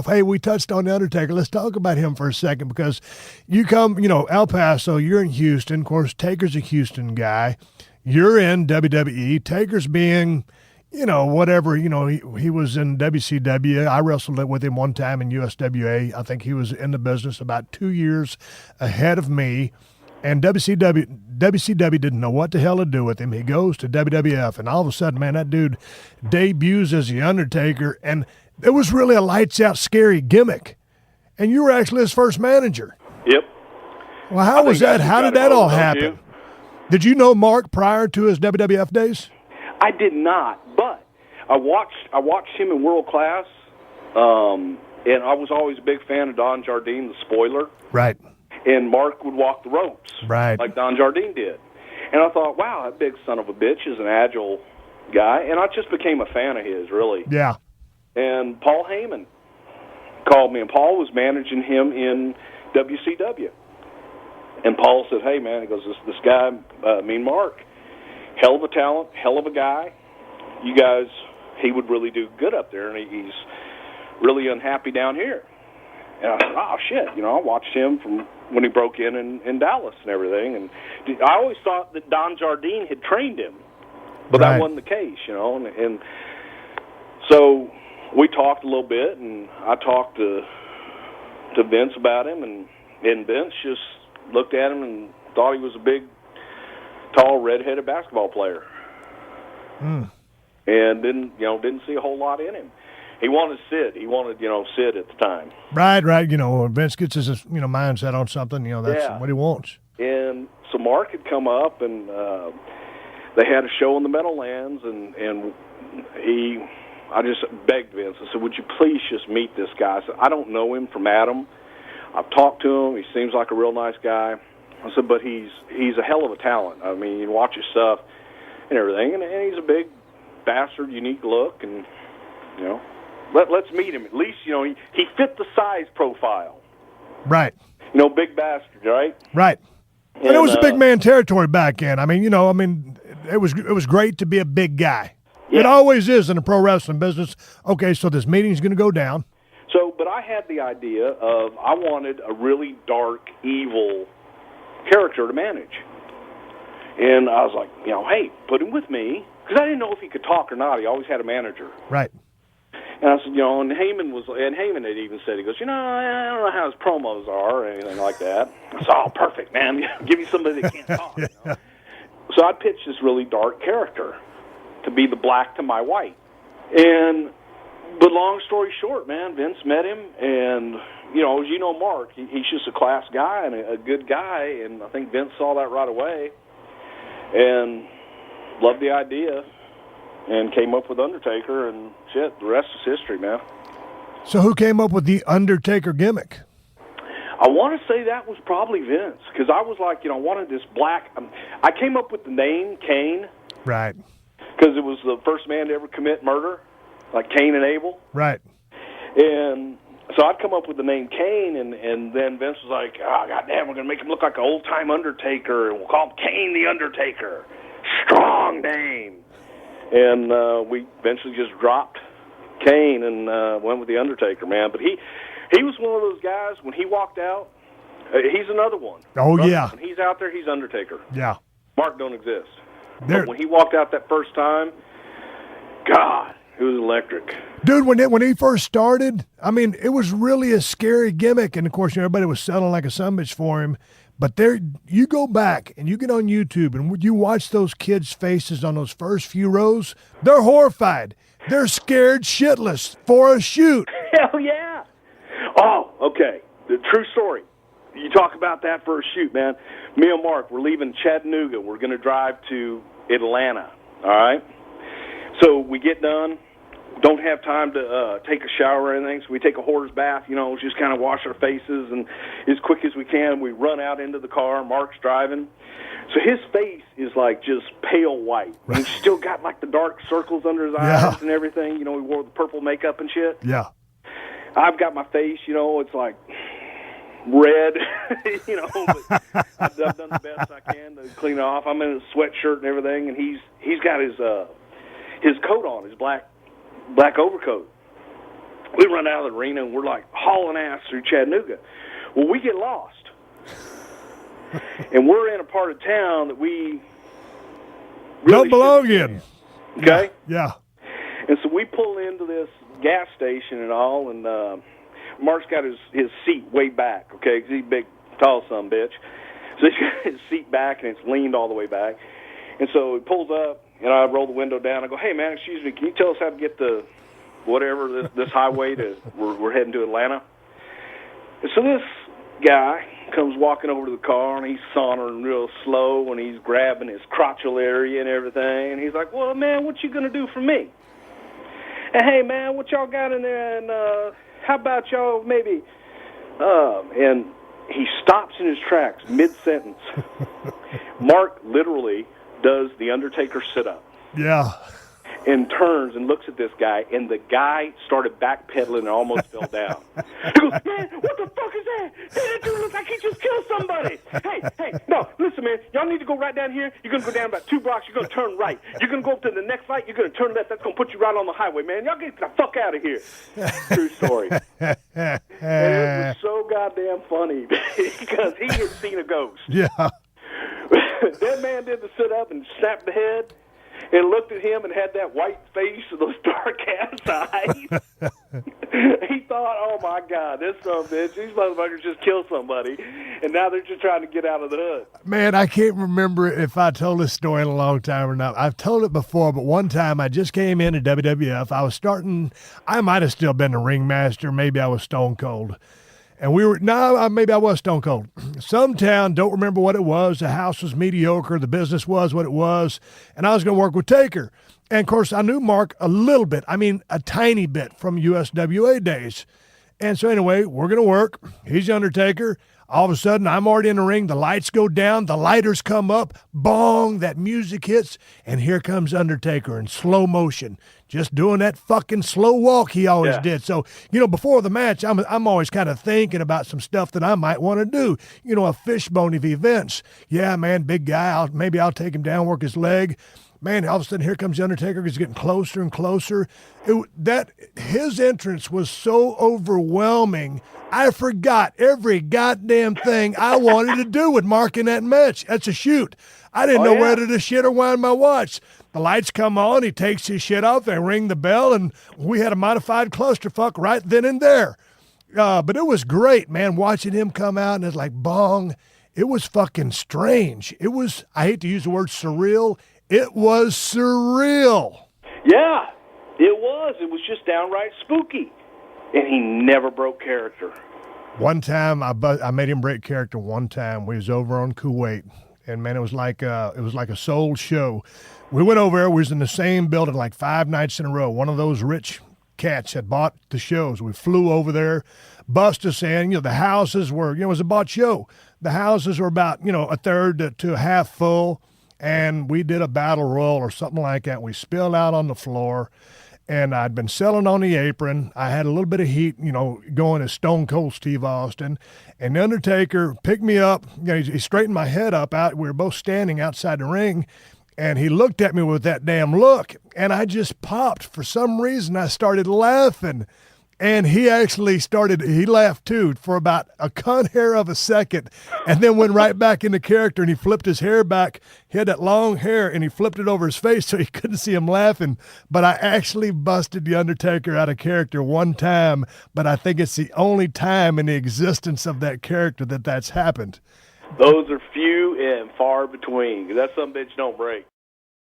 Hey, we touched on the Undertaker. Let's talk about him for a second because you come, El Paso, you're in Houston. Of course, Taker's a Houston guy. You're in WWE. Taker's being, whatever, he was in WCW. I wrestled with him one time in USWA. I think he was in the business about 2 years ahead of me. And WCW didn't know what the hell to do with him. He goes to WWF, and all of a sudden, man, that dude debuts as The Undertaker, and it was really a lights-out scary gimmick. And you were actually his first manager. Yep. Well, how was that? How did that all happen? Did you know Mark prior to his WWF days? I did not, but I watched him in World Class, and I was always a big fan of Don Jardine, the spoiler. Right. And Mark would walk the ropes, right, like Don Jardine did. And I thought, wow, that big son of a bitch is an agile guy. And I just became a fan of his, really. Yeah. And Paul Heyman called me, and Paul was managing him in WCW. And Paul said, hey, man, he goes, this guy, Mark, hell of a talent, hell of a guy. You guys, he would really do good up there, and he's really unhappy down here. And I said, oh, shit, I watched him from when he broke in Dallas and everything. And I always thought that Don Jardine had trained him, but that wasn't the case, And so we talked a little bit, and I talked to Vince about him, and Vince just looked at him and thought he was a big, tall, red-headed basketball player. And didn't see a whole lot in him. He wanted Sid. He wanted, Sid at the time. Right. Vince gets his, mindset on something, that's what he wants. And so Mark had come up, and they had a show in the Meadowlands, and I just begged Vince. I said, would you please just meet this guy? I said, I don't know him from Adam. I've talked to him. He seems like a real nice guy. I said, but he's a hell of a talent. I mean, you watch his stuff and everything, and he's a big bastard, unique look, and, let's meet him. At least, he fit the size profile. Right. Big bastard, right? Right. And it was a big man territory back then. I mean, it was great to be a big guy. Yeah. It always is in the pro wrestling business. Okay, so this meeting's going to go down. So, but I had the idea of I wanted a really dark, evil character to manage. And I was like, hey, put him with me. Because I didn't know if he could talk or not. He always had a manager. Right. And I said, and Heyman had even said, he goes, I don't know how his promos are or anything like that. I said, oh, perfect, man. Give me somebody that can't talk. Yeah. So I pitched this really dark character to be the black to my white. But long story short, man, Vince met him, and, as Mark, he's just a class guy and a good guy, and I think Vince saw that right away and loved the idea. And came up with Undertaker, and shit, the rest is history, man. So who came up with the Undertaker gimmick? I want to say that was probably Vince, because I was like, I wanted this black. I came up with the name Kane. Right. Because it was the first man to ever commit murder, like Cain and Abel. Right. And so I'd come up with the name Kane, and then Vince was like, oh, goddamn, we're going to make him look like an old-time Undertaker, and we'll call him Kane the Undertaker. Strong name. And we eventually just dropped Kane and went with the Undertaker, man. But he was one of those guys, when he walked out, he's another one. Oh, yeah. When he's out there, he's Undertaker. Yeah. Mark don't exist. But when he walked out that first time, God, it was electric. Dude, when he first started, I mean, it was really a scary gimmick. And, of course, everybody was selling like a sumbitch for him. But you go back and you get on YouTube and you watch those kids' faces on those first few rows, they're horrified. They're scared shitless for a shoot. Hell yeah. Oh, okay. The true story. You talk about that for a shoot, man. Me and Mark, we're leaving Chattanooga. We're going to drive to Atlanta, all right? So we get done. Don't have time to take a shower or anything, so we take a horse bath, just kind of wash our faces, and as quick as we can, we run out into the car. Mark's driving. So his face is like just pale white. Right. He's still got like the dark circles under his eyes and everything. He wore the purple makeup and shit. Yeah. I've got my face, it's like red, but I've done the best I can to clean it off. I'm in a sweatshirt and everything, and he's got his coat on, his black overcoat. We run out of the arena, and we're like hauling ass through Chattanooga. Well, we get lost. And we're in a part of town that we really don't belong in. Okay? Yeah. And so we pull into this gas station and all, and Mark's got his seat way back, okay, because he's a big, tall son of a bitch. So he's got his seat back, and it's leaned all the way back. And so he pulls up, and I roll the window down. I go, hey, man, excuse me, can you tell us how to get to whatever, this highway we're heading to Atlanta? And so this guy comes walking over to the car, and he's sauntering real slow, and he's grabbing his crotchal area and everything. And he's like, well, man, what you going to do for me? And, hey, man, what y'all got in there? And how about y'all maybe and he stops in his tracks mid-sentence. Mark literally does the Undertaker sit-up. Yeah. And turns and looks at this guy, and the guy started backpedaling and almost fell down. He goes, man, what the fuck is that? That dude looks like he just killed somebody. Hey, no, listen, man, y'all need to go right down here. You're going to go down about 2 blocks. You're going to turn right. You're going to go up to the next light. You're going to turn left. That's going to put you right on the highway, man. Y'all get the fuck out of here. True story. And it was so goddamn funny because he had seen a ghost. Yeah. That man did the sit-up and snapped the head. And looked at him and had that white face and those dark-ass eyes. He thought, oh, my God, this son of a bitch, these motherfuckers just killed somebody, and now they're just trying to get out of the hood. Man, I can't remember if I told this story in a long time or not. I've told it before, but one time I just came into WWF. I might have still been the ringmaster. Maybe I was Stone Cold. And maybe I was Stone Cold. Some town, don't remember what it was. The house was mediocre. The business was what it was. And I was going to work with Taker. And, of course, I knew Mark a little bit. I mean, a tiny bit from USWA days. And so, anyway, we're going to work. He's the Undertaker. All of a sudden, I'm already in the ring. The lights go down. The lighters come up. Bong, that music hits. And here comes Undertaker in slow motion, just doing that fucking slow walk he always did. So, before the match, I'm always kind of thinking about some stuff that I might want to do. A fishbone of events. Yeah, man, big guy. Maybe I'll take him down, work his leg. Man, all of a sudden, here comes the Undertaker. He's getting closer and closer. His entrance was so overwhelming, I forgot every goddamn thing I wanted to do with Mark in that match. That's a shoot. I didn't know whether to shit or wind my watch. The lights come on. He takes his shit off. They ring the bell, and we had a modified clusterfuck right then and there. But it was great, man, watching him come out, and it's like, bong. It was fucking strange. It was, I hate to use the word surreal, it was surreal. Yeah, it was. It was just downright spooky. And he never broke character. One time, I made him break character one time. We was over on Kuwait. And, man, it was like a soul show. We went over there. We was in the same building like 5 nights in a row. One of those rich cats had bought the shows. We flew over there, bust us in. The houses were, it was a bought show. The houses were about, a third to a half full. And we did a battle royal or something like that. We spilled out on the floor, and I'd been selling on the apron. I had a little bit of heat, going as Stone Cold Steve Austin. And the Undertaker picked me up. He straightened my head up. We were both standing outside the ring, and he looked at me with that damn look, and I just popped. For some reason, I started laughing. And he actually he laughed too for about a cunt hair of a second, and then went right back into character, and he flipped his hair back. He had that long hair, and he flipped it over his face so he couldn't see him laughing. But I actually busted the Undertaker out of character one time, but I think it's the only time in the existence of that character that's happened. Those are few and far between. That some bitch don't break.